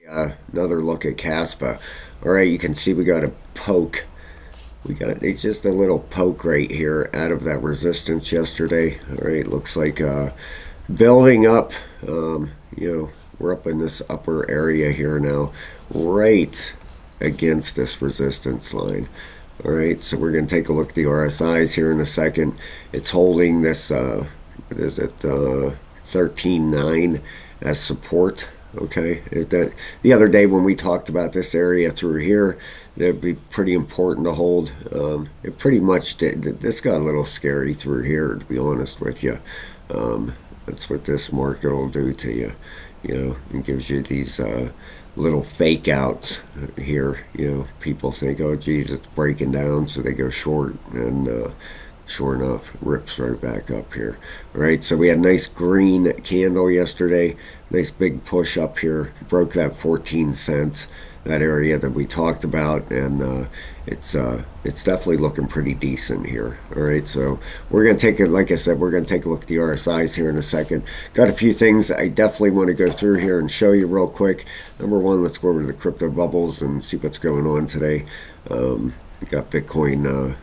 Another look at Kaspa. All right, you can see we got a poke. We got just a little poke right here out of that resistance yesterday. All right, looks like building up. We're up in this upper area here now, right against this resistance line. All right, so we're going to take a look at the RSIs here in a second. It's holding this, what is it, 13.9 as support. Okay, the other day when we talked about this area through here, that'd be pretty important to hold. It pretty much did. This got a little scary through here, to be honest with you. That's what this market will do to you. It gives you these little fake outs here. People think, oh geez, it's breaking down, so they go short, and sure enough, rips right back up here. All right, so we had a nice green candle yesterday, nice big push up here, broke that 14 cents, that area that we talked about, and it's definitely looking pretty decent here. All right, so we're going to take it, like I said, we're going to take a look at the RSIs here in a second. Got a few things I definitely want to go through here and show you real quick. Number one, let's go over to the crypto bubbles and see what's going on today. We got Bitcoin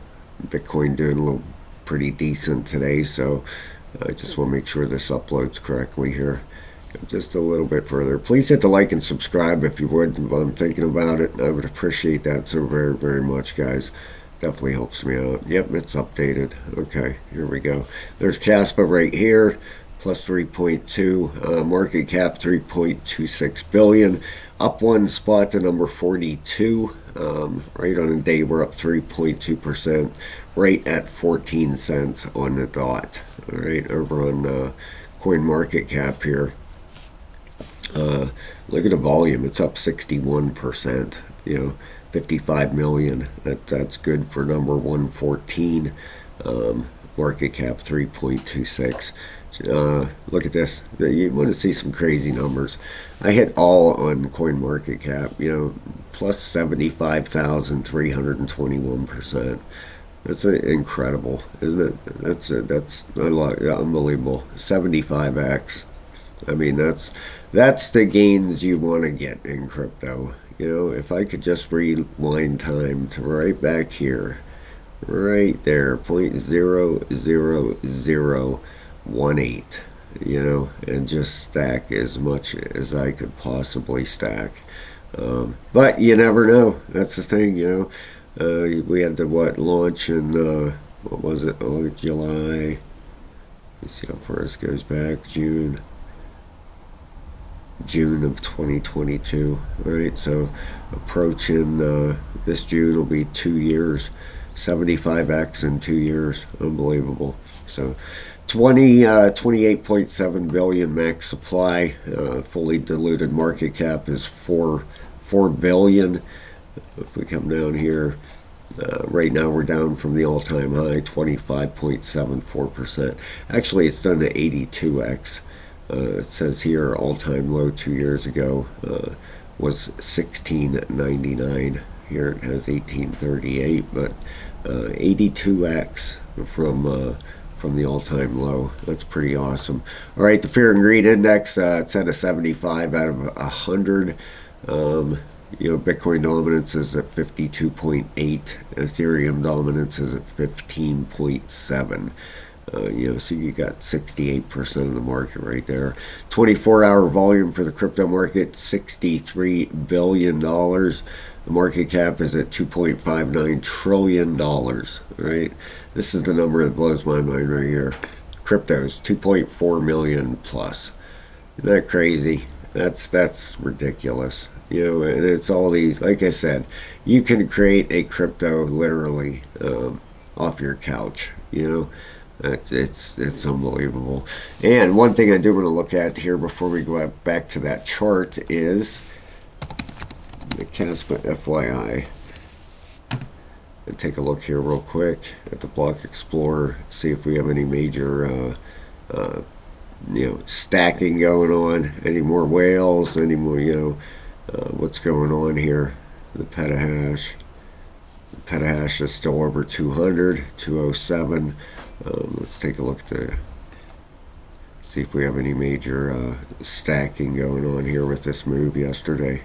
doing a little pretty decent today, so I just want to make sure this uploads correctly here. Just a little bit further. Please hit the like and subscribe if you would. If I'm thinking about it, I would appreciate that so very, very much, guys. Definitely helps me out. Yep, it's updated. Okay, here we go. There's Kaspa right here, plus 3.2. Market cap 3.26 billion. Up one spot to number 42. Right on the day, we're up 3.2%. Right at 14 cents on the dot. All right, over on coin market cap here. Look at the volume, it's up 61%, 55 million. That's good for number 114. Market cap 3.26. Look at this. You want to see some crazy numbers. I hit all on coin market cap, plus 75,321%. That's incredible, isn't it? That's a lot, unbelievable. 75x. I mean, that's the gains you want to get in crypto. If I could just rewind time to right back here, right there, 0.00018, and just stack as much as I could possibly stack. But you never know. That's the thing, we had to launch in what was it? Oh, July. Let's see how far this goes back. June of 2022. All right, so approaching this June will be 2 years, 75x in 2 years. Unbelievable. So 28.7 billion max supply. Fully diluted market cap is 4 billion. If we come down here, right now we're down from the all-time high, 25.74%. Actually, it's done to 82x. It says here all-time low 2 years ago was 16.99. Here it has 18.38, but 82x from the all-time low. That's pretty awesome. All right, the fear and greed index, it's at a 75 out of 100. Bitcoin dominance is at 52.8. Ethereum dominance is at 15.7. So you got 68% of the market right there. 24-hour volume for the crypto market, $63 billion. The market cap is at $2.59 trillion. Right? This is the number that blows my mind right here. Cryptos, 2.4 million plus. Isn't that crazy? That's ridiculous. And it's all these, like I said, you can create a crypto literally off your couch. It's unbelievable. And one thing I do want to look at here before we go back to that chart is the Kaspa FYI. And take a look here real quick at the Block Explorer, see if we have any major stacking going on, any more whales, any more, what's going on here. The petahash is still over 200, 207. Let's take a look at see if we have any major stacking going on here with this move yesterday.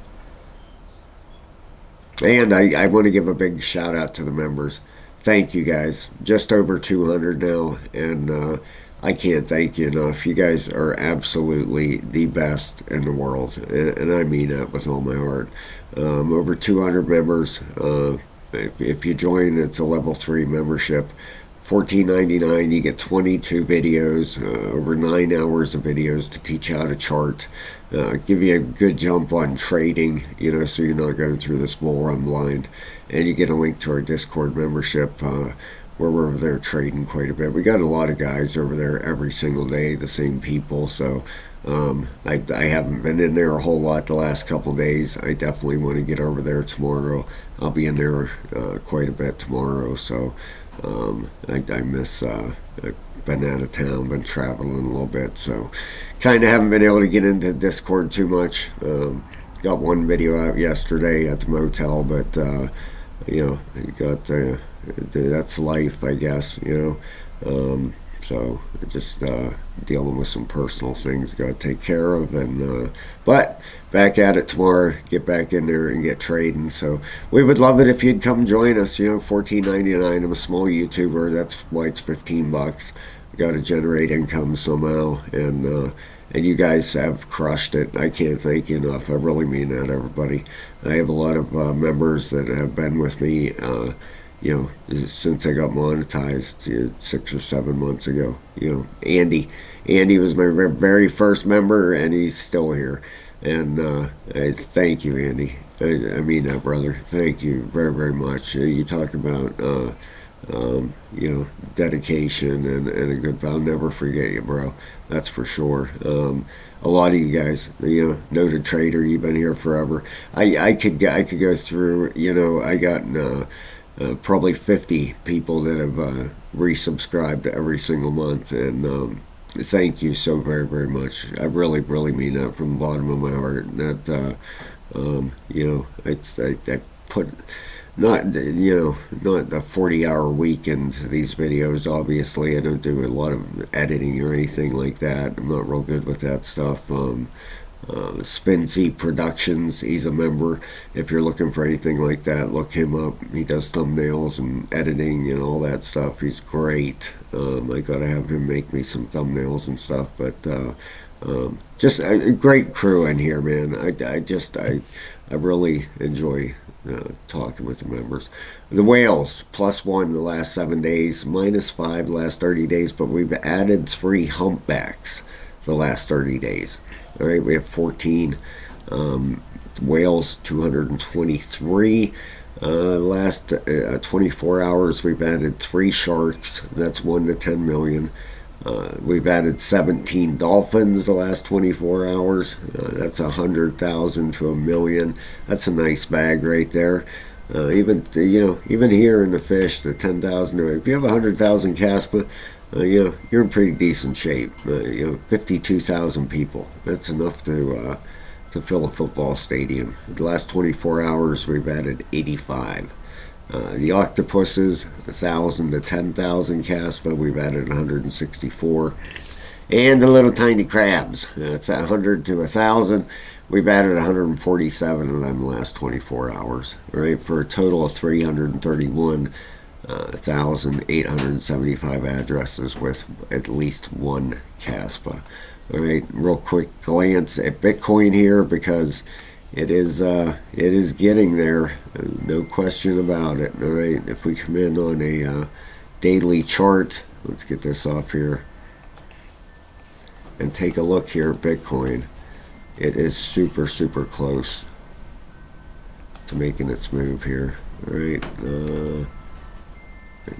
And I want to give a big shout out to the members. Thank you guys. Just over 200 now, and I can't thank you enough. You guys are absolutely the best in the world, and I mean that with all my heart. Over 200 members. If you join, it's a level 3 membership. $14.99. You get 22 videos, over 9 hours of videos to teach you how to chart. Give you a good jump on trading, so you're not going through this bull run blind. And you get a link to our Discord membership, where we're over there trading quite a bit. We got a lot of guys over there every single day, the same people. So I haven't been in there a whole lot the last couple days. I definitely want to get over there tomorrow. I'll be in there quite a bit tomorrow. So I miss. I've been out of town, been traveling a little bit, so kind of haven't been able to get into Discord too much. Got one video out yesterday at the motel, but you got that's life, I guess. So just dealing with some personal things got to take care of, and but back at it tomorrow. Get back in there and get trading. So we would love it if you'd come join us. $14.99. I'm a small YouTuber. That's why it's $15. Got to generate income somehow, and you guys have crushed it. I can't thank you enough. I really mean that, everybody. I have a lot of members that have been with me. Since I got monetized 6 or 7 months ago. Andy was my very first member, and he's still here. And I thank you, Andy. I mean that, brother. Thank you very, very much. You talk about dedication and a good. I'll never forget you, bro. That's for sure. A lot of you guys, noted trader. You've been here forever. I could go through. I got. Probably 50 people that have resubscribed every single month, and thank you so very, very much. I really, really mean that from the bottom of my heart. That I put not a 40-hour week into these videos. Obviously, I don't do a lot of editing or anything like that. I'm not real good with that stuff. Spincy Productions, he's a member. If you're looking for anything like that, look him up. He does thumbnails and editing and all that stuff. He's great. I gotta have him make me some thumbnails and stuff. But just a great crew in here, man. I really enjoy talking with the members. The whales +1 the last 7 days, -5 the last 30 days, but we've added 3 humpbacks the last 30 days. All right, we have 14 whales, 223. Last 24 hours, we've added 3 sharks. That's 1 to 10 million. We've added 17 dolphins the last 24 hours. That's 100,000 to 1 million. That's a nice bag right there. Even here in the fish, the 10,000. If you have 100,000 Kaspa, you're in pretty decent shape. 52,000 people. That's enough to fill a football stadium. The last 24 hours, we've added 85. The octopuses, 1,000 to 10,000 Kaspa, we've added 164. And the little tiny crabs, it's 100 to 1,000. We've added 147 of them the last 24 hours. Right, for a total of 331,875 addresses with at least 1 Kaspa. All right, real quick glance at Bitcoin here, because it is getting there, no question about it. All right, if we come in on a daily chart, let's get this off here and take a look here at Bitcoin. It is super, super close to making its move here. All right,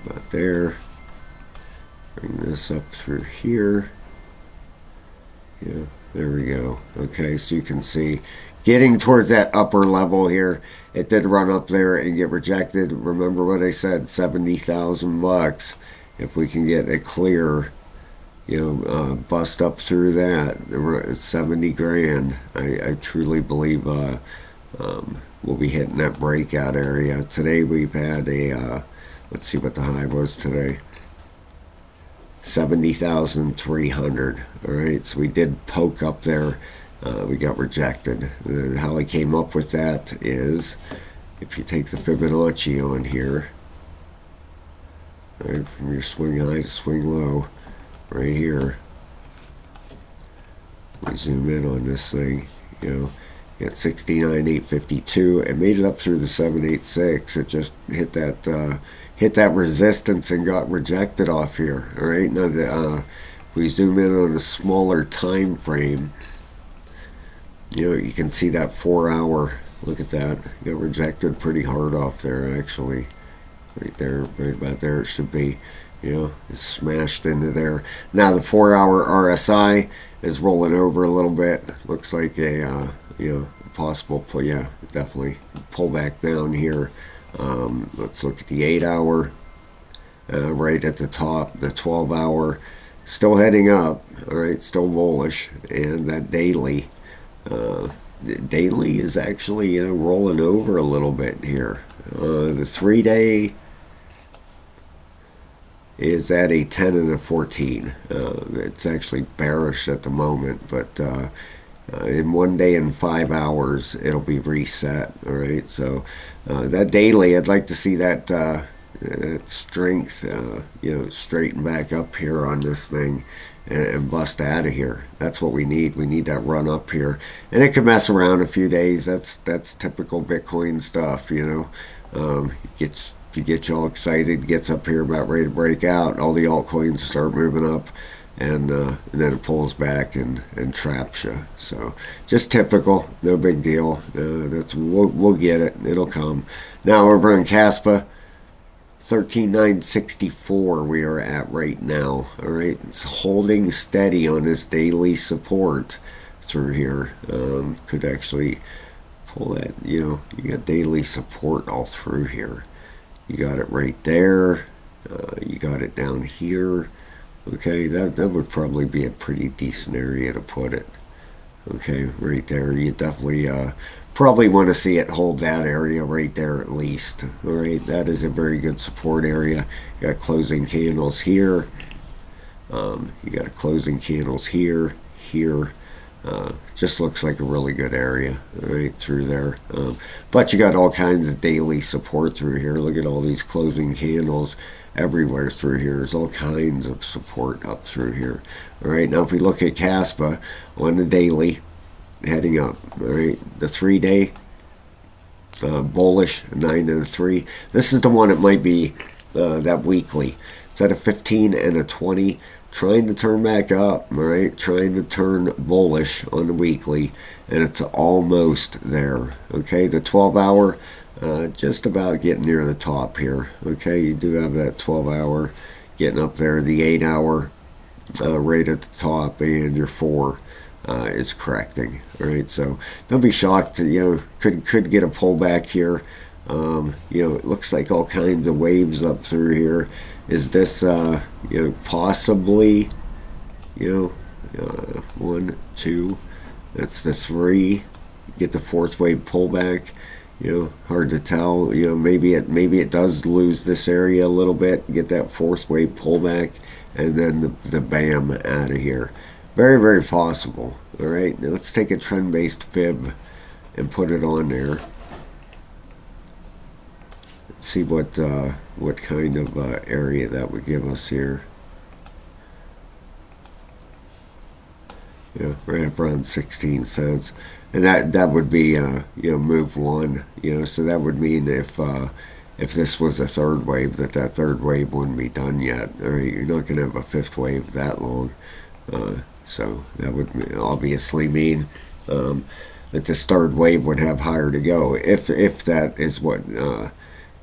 about there. Bring this up through here. Yeah, there we go. Okay, so you can see getting towards that upper level here. It did run up there and get rejected. Remember what I said, 70,000 bucks. If we can get a clear, bust up through that, 70 grand. I truly believe we'll be hitting that breakout area. Today we've had a, let's see what the high was today. 70,300. All right, so we did poke up there. We got rejected. How I came up with that is if you take the Fibonacci on here, right, from your swing high to swing low, right here, we zoom in on this thing, you know, at 69,852. It made it up through the 786. It just hit that resistance and got rejected off here. All right, now we zoom in on a smaller time frame. You know, you can see that 4-hour. Look at that. Got rejected pretty hard off there, actually. Right there, right about there it should be. You know, it's smashed into there. Now the 4-hour RSI is rolling over a little bit. Looks like a you know, possible pull. Yeah, definitely pull back down here. Let's look at the 8-hour. Right at the top, the 12-hour still heading up. All right, still bullish, and that daily. Daily is actually, you know, rolling over a little bit here. The 3-day is at a 10 and a 14. It's actually bearish at the moment, but in 1 day and 5 hours it'll be reset. All right, so that daily, I'd like to see that that strength, you know, straighten back up here on this thing and bust out of here. That's what we need. We need that run up here, and it could mess around a few days. That's typical Bitcoin stuff, you know. You get you all excited, gets up here about ready to break out. All the altcoins start moving up, and then it pulls back and traps you. So just typical, no big deal. We'll get it. It'll come. Now over on Kaspa. 13,964 we are at right now. All right, it's holding steady on this daily support through here. Could actually pull that, you know, you got daily support all through here. You got it right there. You got it down here. Okay, that would probably be a pretty decent area to put it. Okay, right there. You definitely probably want to see it hold that area right there at least. All right, that is a very good support area. You got closing candles here. You got closing candles here, here. Just looks like a really good area right through there. But you got all kinds of daily support through here. Look at all these closing candles everywhere through here. There's all kinds of support up through here. All right, now if we look at Kaspa on the daily, heading up. All right, the 3-day bullish 9 and a 3. This is the one that might be that weekly. It's at a 15 and a 20, trying to turn back up. All right, trying to turn bullish on the weekly, and it's almost there. Okay, the 12-hour just about getting near the top here. Okay, you do have that 12-hour getting up there. The 8-hour right at the top, and your 4 is correcting. All right, so don't be shocked. You know, could get a pullback here. You know, it looks like all kinds of waves up through here. Is this you know, possibly, you know, 1, 2, that's the 3. Get the 4th wave pullback. You know, hard to tell. You know, maybe it does lose this area a little bit. Get that 4th wave pullback, and then the bam out of here. Very, very possible. All right, now let's take a trend-based fib and put it on there. Let's see what kind of area that would give us here. Yeah, right up around 16 cents, and that would be you know, move 1. You know, so that would mean if this was a 3rd wave, that 3rd wave wouldn't be done yet. All right, you're not going to have a 5th wave that long. So that would obviously mean that this 3rd wave would have higher to go, if that is what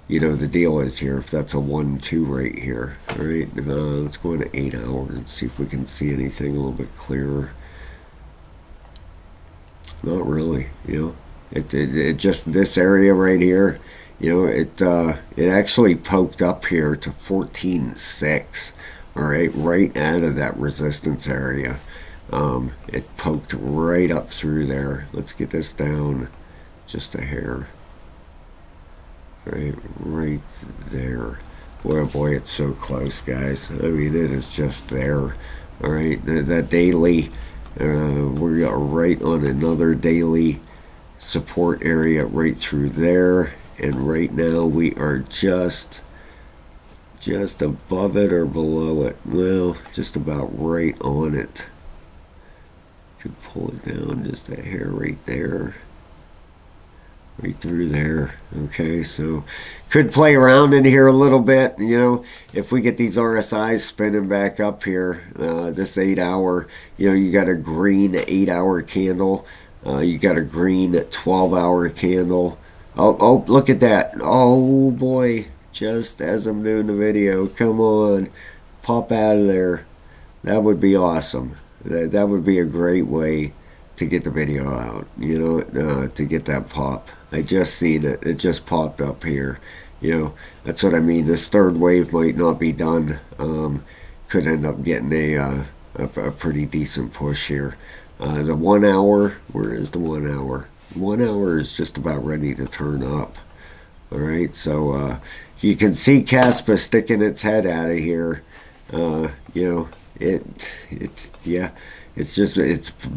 you know, the deal is here. If that's a 1-2 right here. All right, let's go into 8 hours and see if we can see anything a little bit clearer. Not really, you know. It just, this area right here, you know, it actually poked up here to 14.6. All right, right out of that resistance area. It poked right up through there. Let's get this down just a hair. Right there. Boy, oh boy, it's so close, guys. I mean, it is just there. All right, that daily, we are right on another daily support area right through there, and right now we are just above it or below it. Well, just about right on it. Could pull it down just a hair right there. Right through there. Okay, so could play around in here a little bit. You know, if we get these RSIs spinning back up here, this 8 hour, you know, you got a green 8 hour candle. You got a green 12 hour candle. Oh, look at that. Oh boy, just as I'm doing the video. Come on, pop out of there. That would be awesome. That would be a great way to get the video out, you know, to get that pop. I just seen it. It just popped up here. You know, that's what I mean. This third wave might not be done. Could end up getting a pretty decent push here. The 1 hour, where is the 1 hour? 1 hour is just about ready to turn up. All right, so you can see Kaspa sticking its head out of here. You know, it's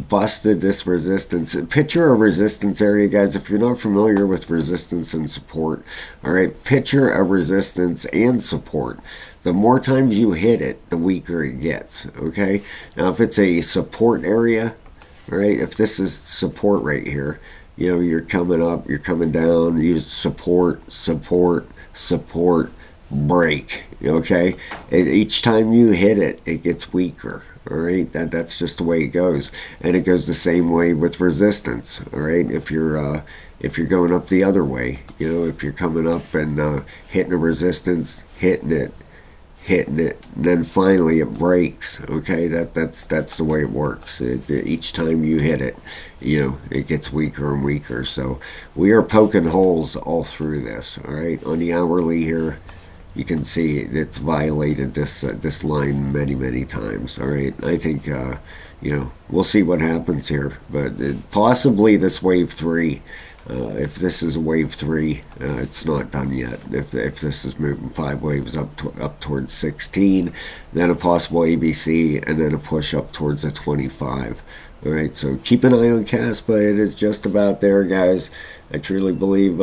busted this resistance. Picture a resistance area, guys. If you're not familiar with resistance and support, all right, picture a resistance and support. The more times you hit it, the weaker it gets. Okay, now if it's a support area, all right, if this is support right here, you know, you're coming up, you're coming down, you support, break. Okay, each time you hit it, it gets weaker. All right, that's just the way it goes, and it goes the same way with resistance. All right, if you're going up the other way, you know, if you're coming up and hitting a resistance, hitting it, and then finally it breaks. Okay, that's the way it works. Each time you hit it, you know, it gets weaker and weaker. So we are poking holes all through this. All right, on the hourly here, you can see it's violated this line many times. All right, I think you know, we'll see what happens here, but possibly this wave 3. If this is wave 3, it's not done yet. If this is moving 5 waves up towards 16, then a possible ABC, and then a push up towards a 25. All right, so keep an eye on Kaspa. It is just about there, guys. I truly believe.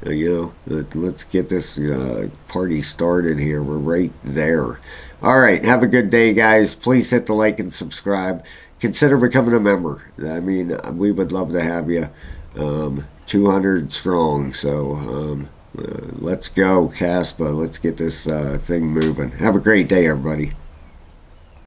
You know, let's get this party started here. We're right there. All right, have a good day, guys. Please hit the like and subscribe. Consider becoming a member. I mean, we would love to have you. 200 strong. So let's go, Kaspa. Let's get this thing moving. Have a great day, everybody.